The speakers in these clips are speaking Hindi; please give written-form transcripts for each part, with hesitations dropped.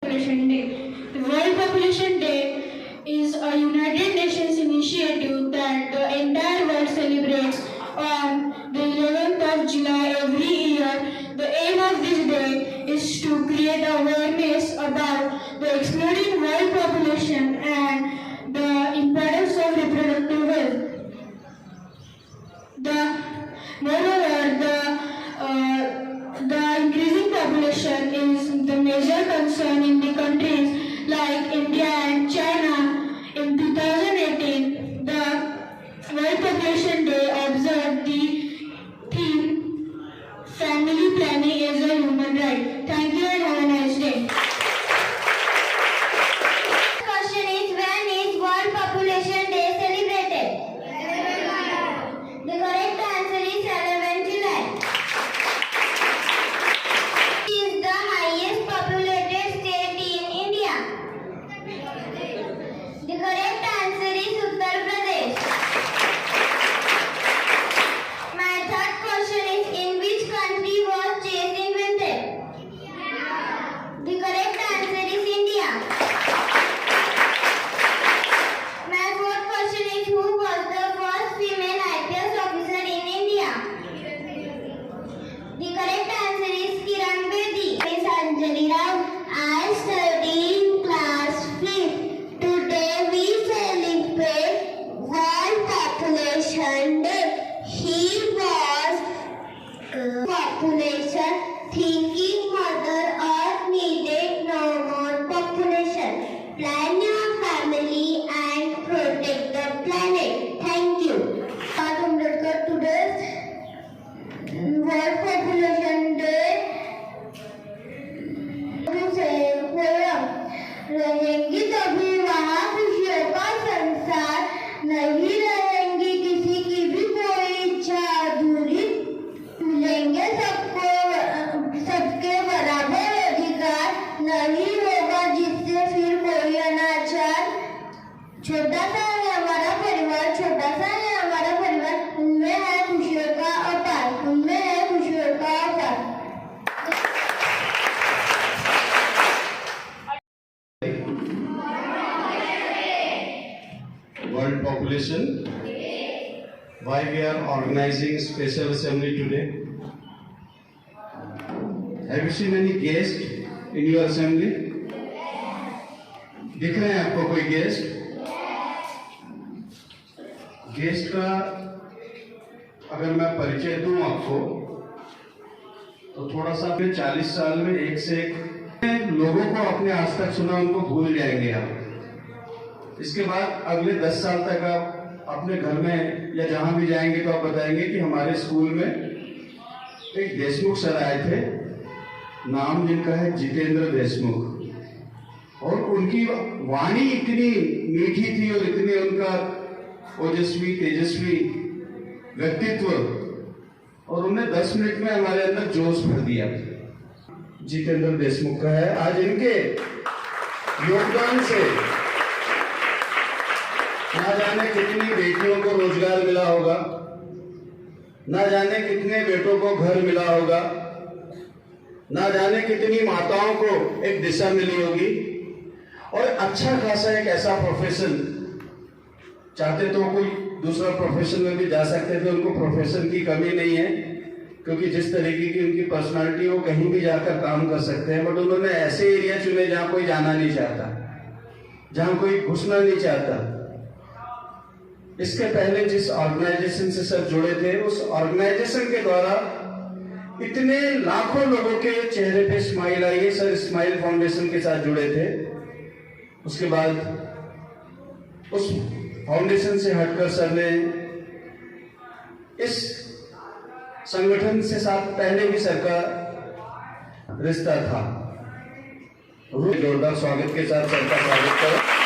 Population Day. The World Population Day is a United Nations initiative that the entire world celebrates on the 11th of July every year. The aim of this day is to create awareness about the exploding world population and the importance of reproductive health. The increasing population is the major concern in the countries like India and China. In 2018, the World Population Day observed the theme Family Planning is a Human Right. Thank you and have a nice day. Question is, when is World Population Day celebrated? The correct answer is 11 July. Is the highest populated state in India? The correct answer is Uttar Pradesh. My third question is, in which country was chess invented? The correct answer is India. My fourth question is, who was the first female IPS officer in India? The correct answer is Kiran Bedi. Miss Anjali Rao. I study in class 5th. Today we celebrate World Population Day. He was population thinking Mother Earth needed no more population. Plan your family and protect the planet. Thank you. Ambedkar, today's World Population Day रहेंगी तभी वहाँ खुशियों का संसार, नहीं रहेंगी किसी की भी कोई इच्छा अधूरी, मिलेंगे सबको सबके बराबर अधिकार, नहीं होगा जिससे फिर कोई अनाचार। छोटा सा है हमारा परिवार, छोटा सा है हमारा परिवार, उनमें है खुशियों का अपार, उनमें है खुशियों का अपार। World Population. Why we are organizing special assembly today? Have you seen any guest in your assembly? दिख रहे हैं आपको कोई गेस्ट? गेस्ट का अगर मैं परिचय दूं आपको तो थोड़ा सा 40 साल में एक से एक लोगों को अपने आज तक सुना उनको भूल जाएंगे आप। इसके बाद अगले 10 साल तक आप अपने घर में या जहां भी जाएंगे तो आप बताएंगे कि हमारे स्कूल में एक देशमुख सर आए थे, नाम जिनका है जितेंद्र देशमुख, और उनकी वाणी इतनी मीठी थी और इतनी उनका ओजस्वी तेजस्वी व्यक्तित्व, और उन्हें 10 मिनट में हमारे अंदर जोश भर दिया। जितेंद्र देशमुख का है। आज इनके योगदान से ना जाने कितनी बेटियों को रोजगार मिला होगा, ना जाने कितने बेटों को घर मिला होगा, ना जाने कितनी माताओं को एक दिशा मिली होगी, और अच्छा खासा एक ऐसा प्रोफेशन, चाहते तो कोई दूसरा प्रोफेशन में भी जा सकते थे, उनको प्रोफेशन की कमी नहीं है क्योंकि जिस तरीके की उनकी पर्सनालिटी वो कहीं भी जाकर काम कर सकते हैं, बट उन्होंने ऐसे एरिया चुने जहां कोई जाना नहीं चाहता, जहां कोई घुसना नहीं चाहता। इसके पहले जिस ऑर्गेनाइजेशन से सर जुड़े थे, उस ऑर्गेनाइजेशन के द्वारा इतने लाखों लोगों के चेहरे पे स्माइल आई है। सर स्माइल फाउंडेशन के साथ जुड़े थे, उसके बाद उस फाउंडेशन से हटकर सर ने इस संगठन से साथ पहले भी सर का रिश्ता था। जोरदार स्वागत के साथ सर का स्वागत करें।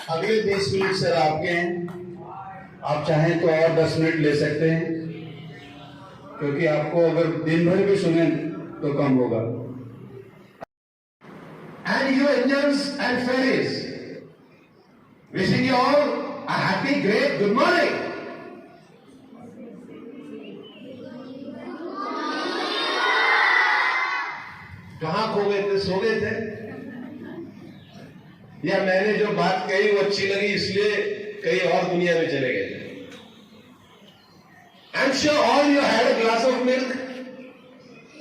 अगले 20 मिनट सर आपके हैं, आप चाहें तो और 10 मिनट ले सकते हैं, क्योंकि आपको अगर दिन भर भी सुने तो कम होगा। And you angels and fairies, wishing you all A happy, great good morning. कहां खो गए थे? सो गए थे? या मैंने जो बात कही वो अच्छी लगी इसलिए कहीं और दुनिया में चले गए? I'm sure all you had a glass of milk.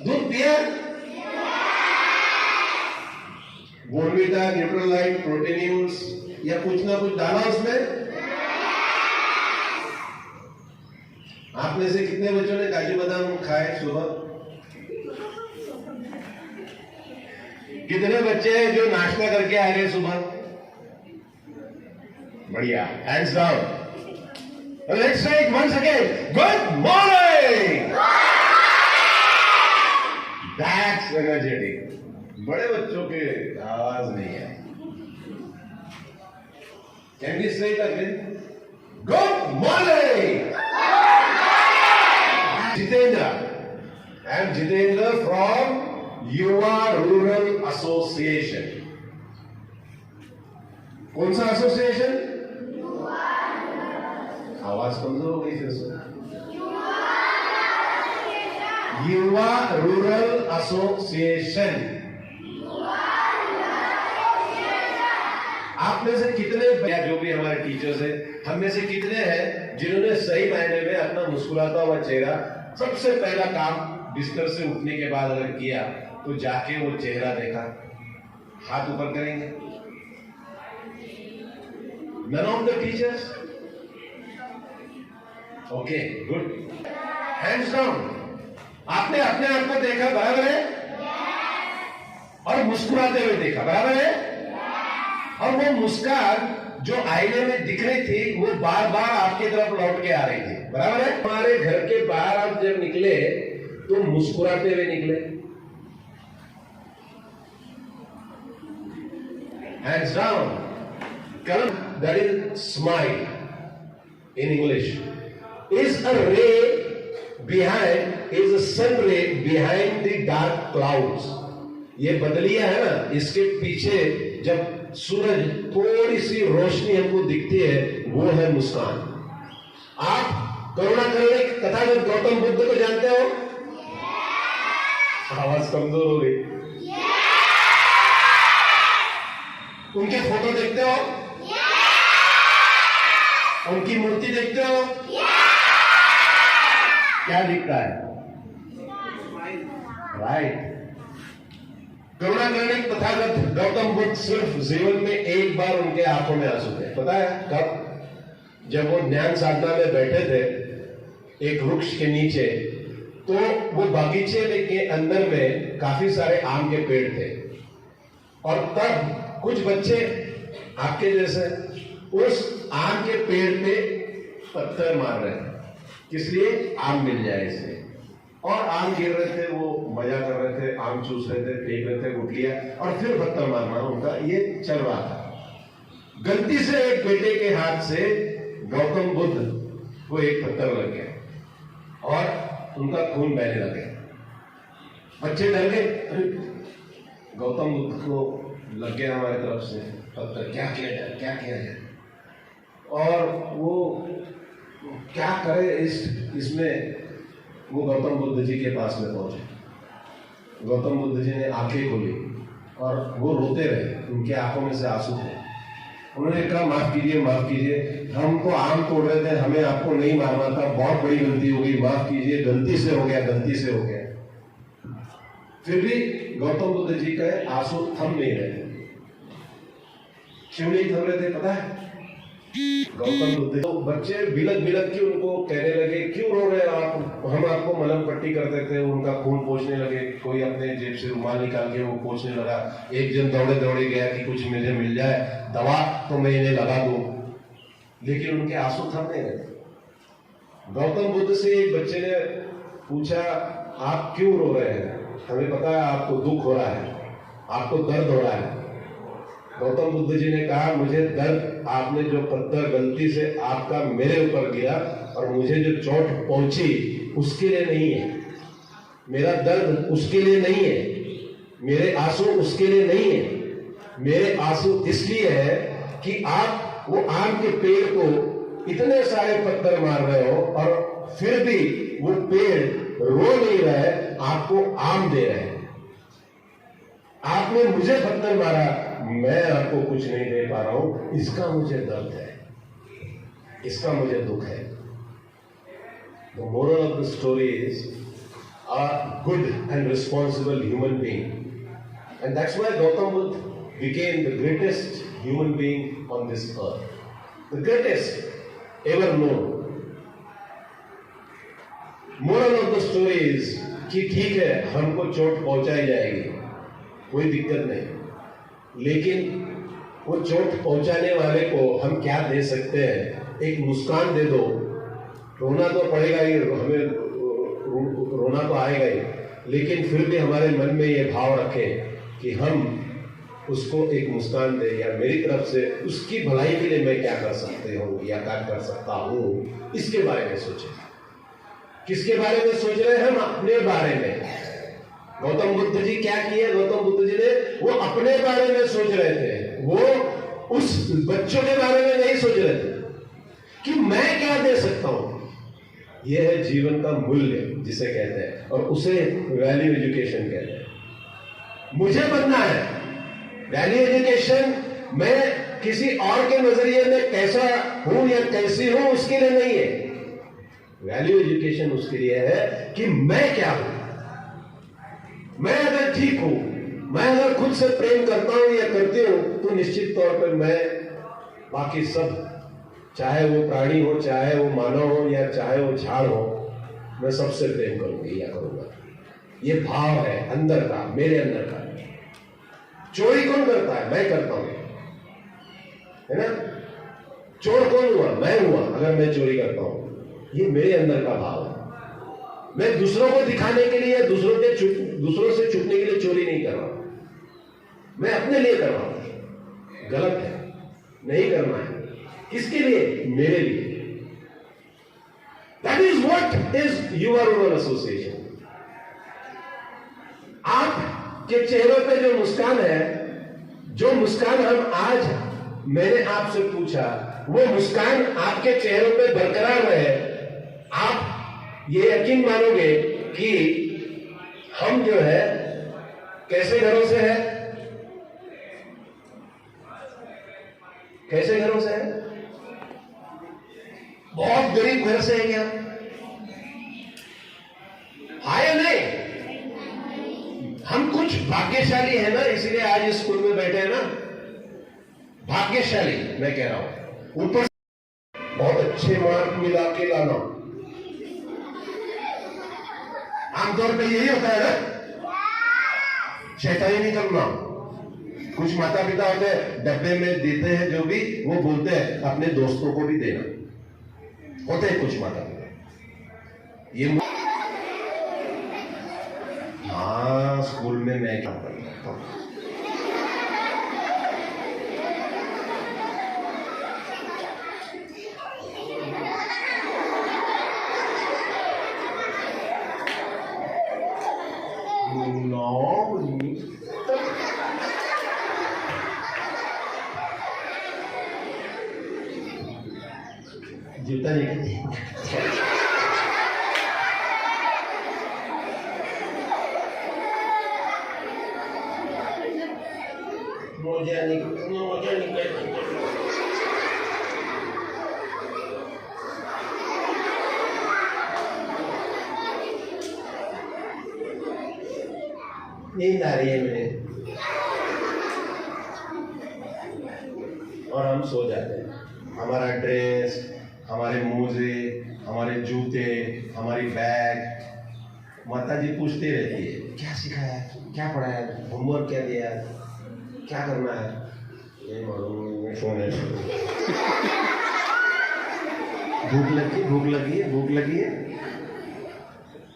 दूध पिया? बोर्नवीटा, न्यूट्रलाइट, प्रोटीन्यूल्स या कुछ ना कुछ डाला उसमें? आप में से कितने बच्चों ने काजू बादाम खाए सुबह? कितने बच्चे हैं जो नाश्ता करके आ गए सुबह? बढ़िया, hands down. Let's say it once again. Good morning. That's energetic. बड़े बच्चों के आवाज नहीं है. Can we say it again? Good morning. Jitendra. I am Jitendra from युवा रूरल एसोसिएशन. कौन सा एसोसिएशन? आवाज कमजोर हो गई फिर से. युवा रूरल एसोसिएशन. आप में से कितने या जो भी हमारे टीचर्स हैं, हम में से कितने हैं जिन्होंने सही मायने में अपना मुस्कुराता हुआ चेहरा सबसे पहला काम बिस्तर से उठने के बाद अगर किया तो जाके वो चेहरा देखा? हाथ ऊपर करेंगे. None of the teachers? Okay, good. Hands down. आपने अपने आप को देखा, बराबर है? और मुस्कुराते हुए देखा, बराबर है? और वो मुस्कान जो आईने में दिख रही थी वो बार बार आपकी तरफ लौट के आ रही थी, बराबर है? हमारे घर के बाहर आप जब निकले तो मुस्कुराते हुए निकले. Hands down. Color that is smile in English is a ray behind, is a sun ray behind the dark clouds. ये बदलिया है ना, इसके पीछे जब सूरज थोड़ी सी रोशनी हमको दिखती है वो है मुस्कान. आप करुणा करने तथागत गौतम बुद्ध को जानते हो? आवाज कमजोर हो गई. उनके फोटो देखते हो? उनकी मूर्ति देखते हो? क्या दिखता है? राइट. करुणा करने तथागत गौतम बुद्ध सिर्फ जीवन में एक बार उनके आंखों में आंसू थे. पता है कब? जब वो ज्ञान साधना में बैठे थे एक वृक्ष के नीचे, तो वो बगीचे के अंदर में काफी सारे आम के पेड़ थे और तब कुछ बच्चे आपके जैसे उस आम के पेड़ पे पत्थर मार रहे थे. किस लिए? आम मिल जाए इसलिए. और आम गिर रहे थे, वो मजा कर रहे थे, आम चूस रहे थे, फेंक रहे थे गुठलियां और फिर पत्थर मारना उनका ये चल रहा था. गलती से एक बेटे के हाथ से गौतम बुद्ध को एक पत्थर लग गया और उनका खून बहने लग गया. बच्चे डर गए. गौतम बुद्ध को लग गया हमारे तरफ से पत्थर. क्या किया जाए, क्या किया जाए? और वो क्या करे इसमें वो गौतम बुद्ध जी के पास में पहुंचे. गौतम बुद्ध जी ने आंखें खोली और वो रोते रहे. उनके आंखों में से आंसू थे. उन्होंने कहा माफ कीजिए, माफ कीजिए, हम तो आम तोड़ रहे थे, हमें आपको नहीं मारना था, बहुत बड़ी गलती हो गई, माफ कीजिए, गलती से हो गया, गलती से हो गया. फिर भी गौतम बुद्ध जी का आंसू थम नहीं रहे थे. क्यों नहीं थम रहे थे पता है? गौतम बुद्ध तो बच्चे बिलक बिलक के उनको कहने लगे क्यों रो रहे हैं आप, हम आपको मलहम पट्टी करते थे. उनका खून पोंछने लगे. कोई अपने जेब से रुमाल निकाल के वो पोंछने लगा. एक जन दौड़े दौड़े गया कि कुछ मुझे मिल जाए दवा तो मैं इन्हें लगा दूं. लेकिन उनके आंसू थम नहीं रहे. गौतम बुद्ध से एक बच्चे ने पूछा आप क्यों रो रहे हैं? हमें पता है आपको दुख हो रहा है, आपको दर्द हो रहा है. गौतम बुद्ध जी ने कहा मुझे दर्द, आपने जो पत्थर गलती से आपका मेरे ऊपर गिरा और मुझे जो चोट पहुंची उसके लिए नहीं है. मेरा दर्द उसके लिए नहीं है, मेरे आंसू उसके लिए नहीं है. मेरे आंसू इसलिए है कि आप वो आम के पेड़ को इतने सारे पत्थर मार रहे हो और फिर भी वो पेड़ रो नहीं रहे, आपको आम दे रहे हैं। आपने मुझे पत्थर मारा, मैं आपको कुछ नहीं दे पा रहा हूं, इसका मुझे दर्द है, इसका मुझे दुख है। The moral of the story is a good and responsible human being, and that's why Gautam Buddha became the greatest human being on this earth, the greatest ever known. Moral of the story is कि ठीक है, हमको चोट पहुंचाई जाएगी, कोई दिक्कत नहीं, लेकिन वो चोट पहुंचाने वाले को हम क्या दे सकते हैं? एक मुस्कान दे दो। रोना तो पड़ेगा ही, हमें रोना तो आएगा ही, लेकिन फिर भी हमारे मन में ये भाव रखें कि हम उसको एक मुस्कान दे, या मेरी तरफ से उसकी भलाई के लिए मैं क्या कर सकते हूँ या क्या कर सकता हूँ, इसके बारे में सोचें। किसके बारे में सोच रहे हैं? हम अपने बारे में। गौतम बुद्ध जी क्या किए? गौतम बुद्ध जी ने वो अपने बारे में सोच रहे थे, वो उस बच्चों के बारे में नहीं सोच रहे थे कि मैं क्या दे सकता हूं। यह है जीवन का मूल्य जिसे कहते हैं, और उसे वैल्यू एजुकेशन कहते हैं। मुझे बनना है वैल्यू एजुकेशन, मैं किसी और के नजरिए में कैसा हूं या कैसी हूं उसके लिए नहीं है। वैल्यू एजुकेशन उसके लिए है कि मैं क्या हूं। मैं अगर ठीक हूं, मैं अगर खुद से प्रेम करता हूं या करती हूं, तो निश्चित तौर पर मैं बाकी सब, चाहे वो प्राणी हो, चाहे वो मानव हो, या चाहे वो झाड़ हो, मैं सबसे प्रेम करूंगी या करूंगा। ये भाव है अंदर का, मेरे अंदर का। चोरी कौन करता है? मैं करता हूं, है ना? चोर कौन हुआ? मैं हुआ अगर मैं चोरी करता हूं। ये मेरे अंदर का भाव है। मैं दूसरों को दिखाने के लिए, दूसरों से छुपने के लिए चोरी नहीं कर रहा, मैं अपने लिए कर रहा हूं। गलत है, नहीं करना है। किसके लिए? मेरे लिए। That is what is your own association. आपके चेहरों पे जो मुस्कान है, जो मुस्कान हम आज, मैंने आपसे पूछा, वो मुस्कान आपके चेहरों पे बरकरार रहे, आप ये यकीन मानोगे कि हम जो है कैसे घरों से है, कैसे घरों से है? बहुत गरीब घर से है क्या? है नहीं? हम कुछ भाग्यशाली है ना, इसलिए आज इस स्कूल में बैठे हैं ना। भाग्यशाली मैं कह रहा हूं। ऊपर बहुत अच्छे मार्क मिला के लाना, आमतौर पे यही होता है ना, शैतानी नहीं करना। कुछ माता पिता होते हैं, डब्बे में देते हैं जो भी, वो बोलते हैं अपने दोस्तों को भी देना। होते हैं कुछ माता पिता ये। हाँ, स्कूल में मैं क्या करता हूं, जूता नहीं करती। मोजा नहीं करती। नींद आ रही है मुझे, और हम सो जाते हैं। हमारा ड्रेस, हमारे मोजे, हमारे जूते, हमारी बैग, माता जी पूछती रहती है क्या सिखाया, क्या पढ़ाया, होमवर्क क्या दिया, क्या करना है। ये मालूम, सोने भूख लगी है।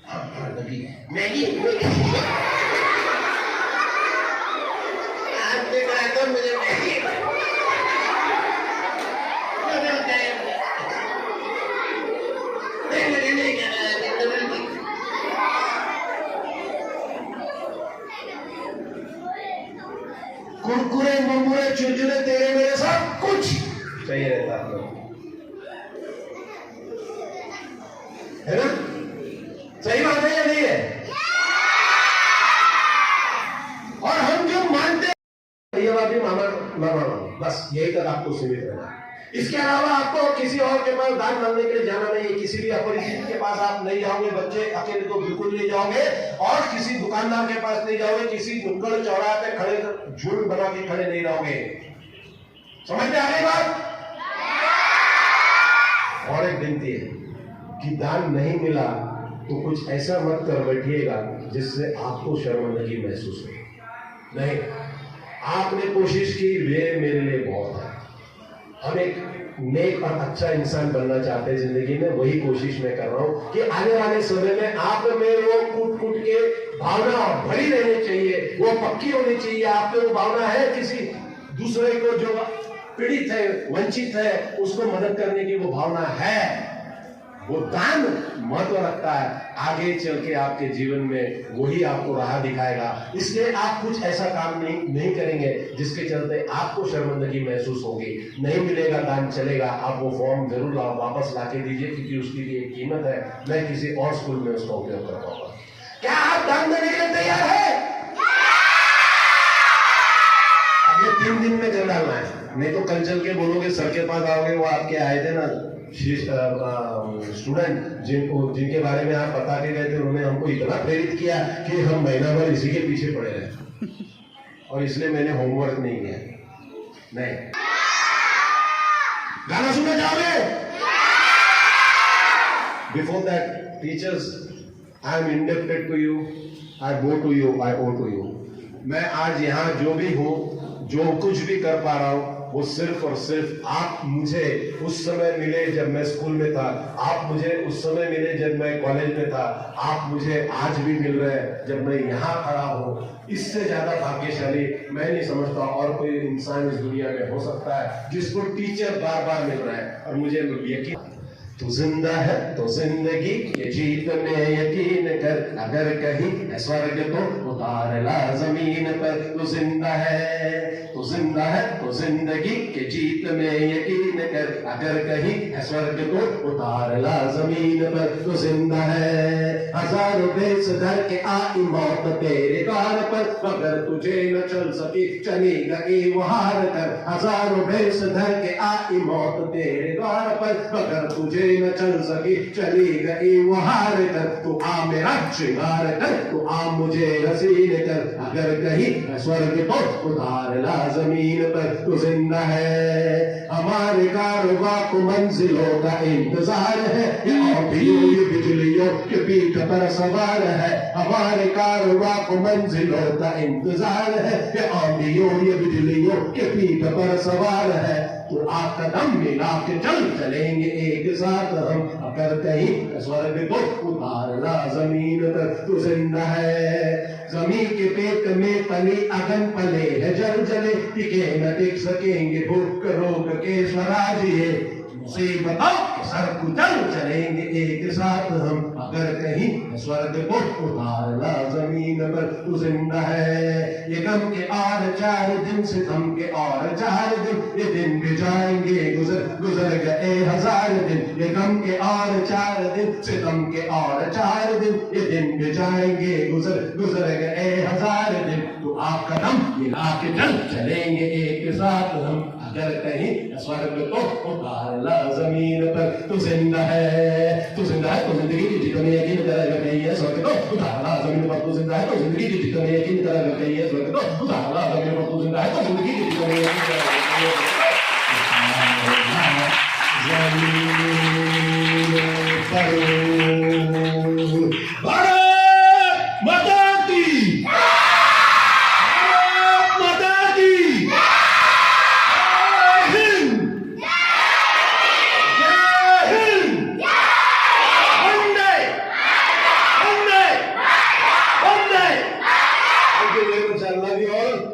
हाँ लगी। मैगी आपने कहा था मुझे मैगी। कुरकुरे मुरमुरे चुरचुरे तेरे मेरे सब कुछ चाहिए है ना? सही बात है या नहीं है? और हम जो मानते हैं ये बात भी मामा मामा बस यही तक आपको सीमित रहना है। इसके अलावा आपको किसी और के पास दान मांगने के लिए जाना नहीं है। किसी भी अपरिचित के पास आप नहीं जाओगे, बच्चे अकेले तो बिल्कुल नहीं जाओगे, और किसी दुकानदार के पास नहीं जाओगे, किसी नुक्कड़ चौराहे पे खड़े झुंड बना के खड़े नहीं रहोगे। समझ में आ गई बात? और एक विनती है कि दान नहीं मिला तो कुछ ऐसा मत कर बैठिएगा जिससे आपको शर्मिंदगी महसूस हो। नहीं, आपने कोशिश की, वे मेरे लिए बहुत है। हम एक नेक और अच्छा इंसान बनना चाहते हैं जिंदगी में, वही कोशिश मैं कर रहा हूं कि आने वाले समय में आप में वो कूट कूट के भावना भरी रहनी चाहिए, वो पक्की होनी चाहिए। आप में वो भावना है किसी दूसरे को जो पीड़ित है, वंचित है, उसको मदद करने की वो भावना है, वो दान महत्व रखता है। आगे चल के आपके जीवन में वही आपको राह दिखाएगा। इसलिए आप कुछ ऐसा काम नहीं करेंगे जिसके चलते आपको शर्मिंदगी महसूस होगी। नहीं मिलेगा दान चलेगा, आप वो फॉर्म जरूर वापस लाके दीजिए, क्योंकि उसकी भी एक कीमत है। मैं किसी और स्कूल में उसका उपयोग कर पाऊंगा। क्या आप दान देने के लिए तैयार है? अब ये 3 दिन में कर डालना है, नहीं तो कल चल के बोलोगे सर के पास आओगे, वो आपके आए थे ना स्टूडेंट जिनके बारे में आप बता के गए थे, उन्होंने हमको इतना प्रेरित किया कि हम महीना भर इसी के पीछे पड़े रहे, और इसलिए मैंने होमवर्क नहीं किया। नहीं, गाना सुनना चाहोगे? Before that teachers, I am indebted to you, I bow to you, I owe to you. मैं आज यहाँ जो भी हूँ, जो कुछ भी कर पा रहा हूँ, वो सिर्फ और सिर्फ आप मुझे उस समय मिले जब मैं स्कूल में था, आप मुझे उस समय मिले जब मैं कॉलेज में था, आप मुझे आज भी मिल रहे हैं जब मैं यहाँ खड़ा हूँ। इससे ज्यादा भाग्यशाली मैं नहीं समझता और कोई इंसान इस दुनिया में हो सकता है जिसको टीचर बार बार मिल रहा है। और मुझे यकीन, तू जिंदा है तो जिंदगी के जीत में यकीन कर, अगर कहीं स्वर्ग तो उतार ला जमीन पर। तू जिंदा है तो जिंदा है तो जिंदगी के जीत में यकीन कर, अगर कहीं स्वर्ग तो उतार ला जमीन पर। तू जिंदा है, हजारों देश धर के आई मौत तेरे द्वार पर, अगर तुझे न चल सकी चली गई वो हार कर। हजारों देश धर के आई मौत तेरे द्वार पर, अगर तुझे न चल सकी चली गई वो हार कर। तू आ मेरा श्रृंगार कर, तू आ मुझे हसीन कर, अगर कहीं स्वर्ग तो उतार ला जमीन पर। तू जिंदा है, हमारे कारवां को मंजिलों का इंतजार है, ये औंधियों ये बिजलियों के पीठ पर सवार है। हमारे कारवां को मंजिलों का इंतजार है, ये औंधियों ये बिजलियों के पीठ पर सवार है। तो आ कदम मिला के चलेंगे एक साथ हम, अगर कहीं स्वर्ग को उतार ला जमीन पर। तू जिंदा है, जमीन के पेट में पले अगन पले है जल जले, टिके न टिक सकेंगे भूख रोग के स्वराज ये। मुसीबतों के सर कुचल चलेंगे एक साथ हम, अगर कहीं स्वर्ग को उतार ला जमीन पर। तू जिंदा है, ये गम के और 4 दिन सितम के और 4 दिन, ये दिन भी जाएंगे गुजर गए 1000 दिन। ये गम के और 4 दिन सितम के और 4 दिन, ये दिन भी जाएंगे गुजर गए 1000 दिन। तो आप कदम मिला के चलेंगे एक साथ हम, अगर कहीं स्वर्ग को उतार ला जमीन पर। तू जिंदा है तो जिंदगी की जीत में यकीन कर गई है, स्वर्ग को उतार ला जमीन पर। तू जिंदा है तो जिंदगी की जीत में यकीन कर गई है, स्वर्ग को उतार ला जमीन पर। तू जिंदा है तो जिंदगी की जीत में यकीन कर गई है। भारत माता की, भारत माता की।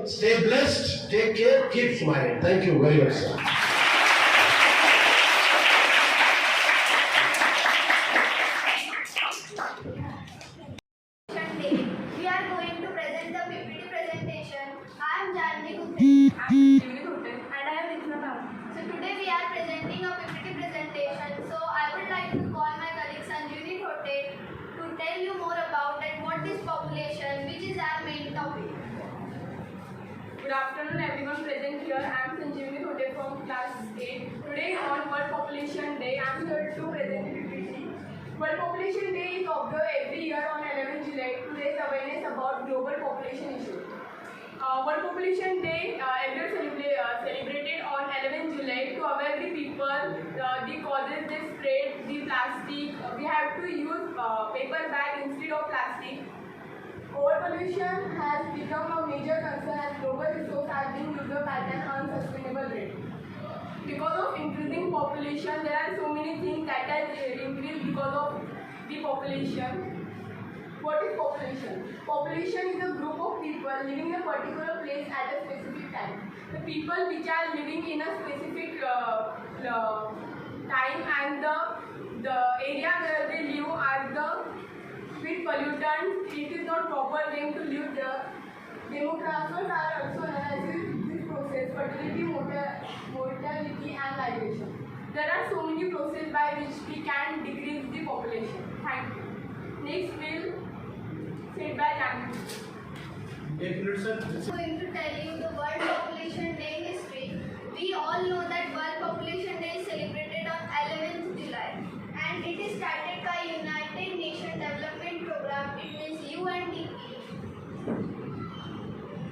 Stay blessed, take care, keep smiling. Thank you very much, sir. We are going to present the PPT presentation. I am Janvi Gupta and I am Rithna Bhavan. So today we are presenting a PPT presentation. So I would like to call my colleague Sanjeevani overpopulation issue. World Population Day every year celebrated on 11th July to aware the people the causes they spread the plastic. We have to use paper bag instead of plastic. Overpollution has become a major concern as global resources are being used up at an unsustainable rate. Because of increasing population, there are so many things that has increased because of the population. What is population? Population is a group of people living in a particular place at a specific time. The people which are living in a specific time and the area where they live are the with pollutants. It is not proper them to live there. Demographics are also analyzing this process, fertility, mortality and migration. There are so many processes by which we can decrease the population. Thank you. Next will said by Nami. Going to tell you the World Population Day history. We all know that World Population Day is celebrated on 11th July, and it is started by United Nations Development Program. It means UNDP.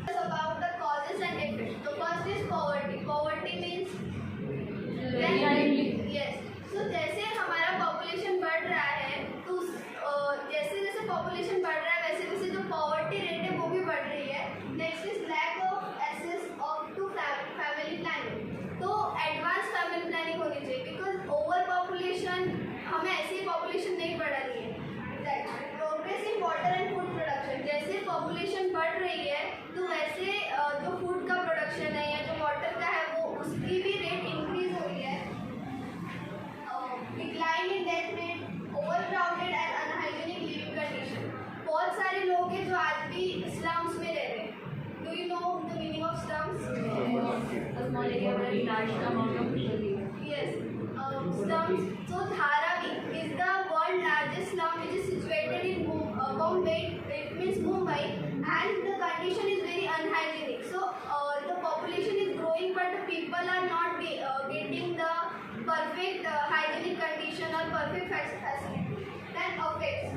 It's about the causes and effects. The first is poverty. Poverty means yes. So जैसे हमारा पॉपुलेशन बढ़ रहा है तो जैसे जैसे पॉपुलेशन बढ़ रहा है वैसे वैसे जो पॉवर्टी रेट है वो भी बढ़ रही है. Next is lack of access of to family planning. तो एडवांस फैमिली प्लानिंग होनी चाहिए बिकॉज ओवर पॉपुलेशन हमें ऐसी पॉपुलेशन नहीं बढ़ानी है. Progress in water and food production. जैसे पॉपुलेशन बढ़ रही है तो वैसे जो फूड का प्रोडक्शन है या जो वाटर का है वो उसकी भी रेट इंक्रीज हो रही है. Decline in death rate, overcrowded and unhygienic living condition. बहुत सारे लोग हैं जो आज भी स्लम्स में रह रहे हैं. Do you know the meaning of slums? Yes. Slums. So Dharavi is the world largest slum which is situated in Bombay. It means Mumbai, and the condition is very unhygienic. So the population is growing, but the people are not getting the perfect hygienic condition or perfect facility. Then affects.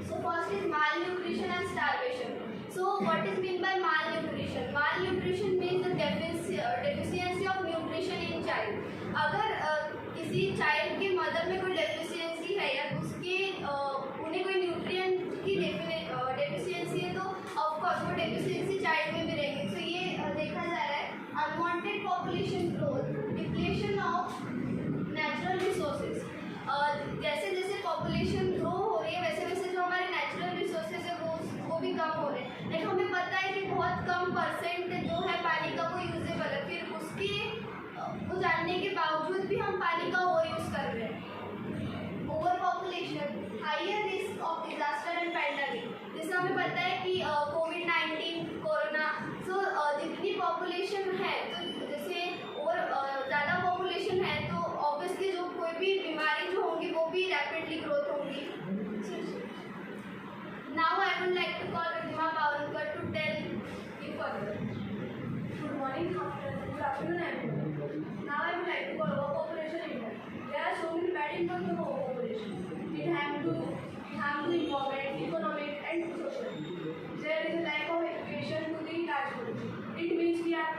So first is malnutrition and starvation. So what is meant by malnutrition? Malnutrition means the deficiency of nutrition in child. अगर किसी चाइल्ड के मदर में कोई डेफिशिएंसी है या उसके उन्हें कोई न्यूट्रिएंट की डेफिशिएंसी है तो ऑफकोर्स वो डेफिशिएंसी चाइल्ड में भी रहेगी. तो ये देखा जा रहा है. Unwanted population growth, depletion of natural resources. जैसे जैसे पॉपुलेशन ग्रो हो रही है वैसे वैसे जो हमारे नेचुरल रिसोर्सेज है वो भी कम हो रहे हैं. लेकिन हमें पता है कि बहुत कम परसेंट जो है पानी का वो यूजेबल है. फिर उसके वो जानने के बावजूद भी हम पानी का ओवर यूज कर रहे हैं. Over population, higher risk of disaster and pandemic. जैसे हमें पता है कि कोविड-19, कोरोना. सो जितनी पॉपुलेशन है तो जैसे और ज़्यादा पॉपुलेशन है तो ऑब्वियसली जो कोई भी बीमारी जो होंगी वो भी रैपिडली ग्रोथ होंगी. Now I would like to call Riddhima Pawarkar to tell you further. Good morning, good afternoon everyone. Now I would like to call overpopulation in India. There are so many bad impacts of overpopulation. It harms to environment, economic and social. There is a lack of education to the large group. It means we are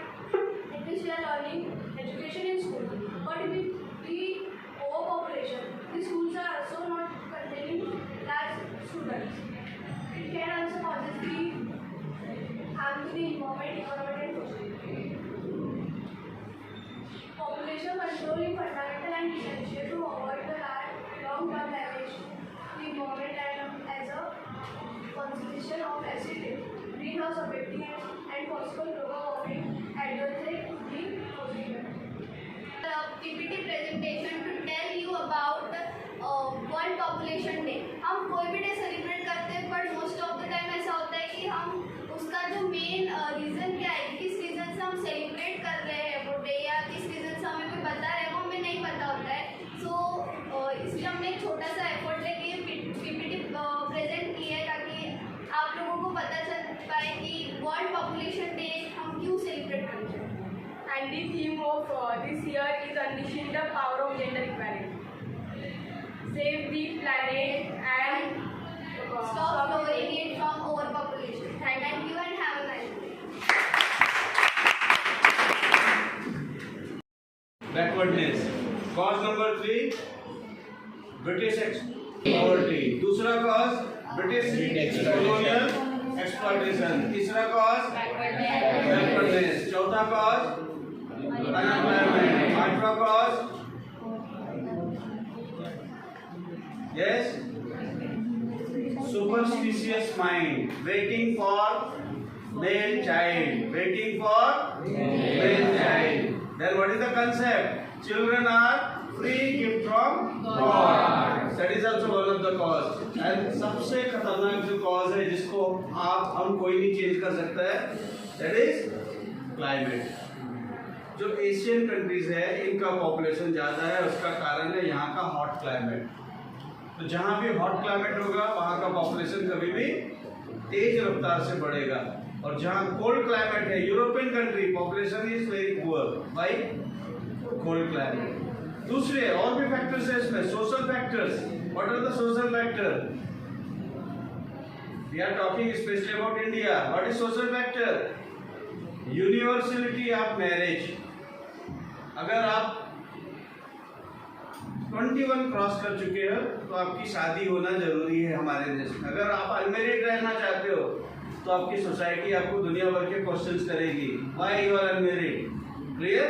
learning education in school, but with the overpopulation, the schools are also not containing large students. It can also cause the harm to the environment, economic and social. Population control is fundamental and essential to avoid the long-term damage to the environment and as a consequence of acid rain, greenhouse affecting and possible global warming adversely to the ecosystem. PPT presentation to tell you about World Population Day. हम कोई भी डे सेलिब्रेट करते हैं but most of the time ऐसा होता है कि हम उसका जो मेन रीज़न क्या है, किस रीज़न से हम सेलिब्रेट कर रहे हैं वो डे या किस रीज़न से हमें कोई बता रहे हैं वो हमें नहीं पता होता है. सो इसलिए हमने एक छोटा सा एफर्ट लेके PPT प्रेजेंट की है ताकि आप लोगों को पता चल पाए कि वर्ल्ड पॉपुलेशन डे हम क्यों सेलिब्रेट करते हैं. And the theme of this year is unleashing the power of gender equality. Save the planet and Stop lowering it from overpopulation. population. Thank you and have a nice day. Backwardness. Cause number 3 British poverty. दूसरा कॉज ब्रिटिश कॉलोनियल एक्सप्लॉयटेशन. तीसरा कॉज बैकवर्डनेस. चौथा कॉज अनएम्प्लॉयमेंट. पांचवा cause yes superstitious mind, waiting for male child, waiting for male child. Then what is the concept? Children are free gift from God. That is also one of the cause. And सबसे खतरनाक जो cause है जिसको हम कोई नहीं चेंज कर सकता है, that is climate. जो एशियन कंट्रीज है इनका पॉपुलेशन ज़्यादा है, उसका कारण है यहाँ का हॉट क्लाइमेट. तो जहाँ भी हॉट क्लाइमेट होगा वहाँ का पॉपुलेशन कभी भी तेज रफ्तार से बढ़ेगा. और जहाँ कोल्ड क्लाइमेट है, European country, population is very poor by cold climate. दूसरे और भी फैक्टर्स है इसमें. Social factors. What are the social factor? We are talking specially about India. What is social factor? Universality of marriage. अगर आप 21 क्रॉस कर चुके हो तो आपकी शादी होना जरूरी है हमारे देश में. अगर आप अनमेरिड रहना चाहते हो तो आपकी सोसाइटी आपको दुनिया भर के क्वेश्चंस करेगी. Why you are unmarried? Clear?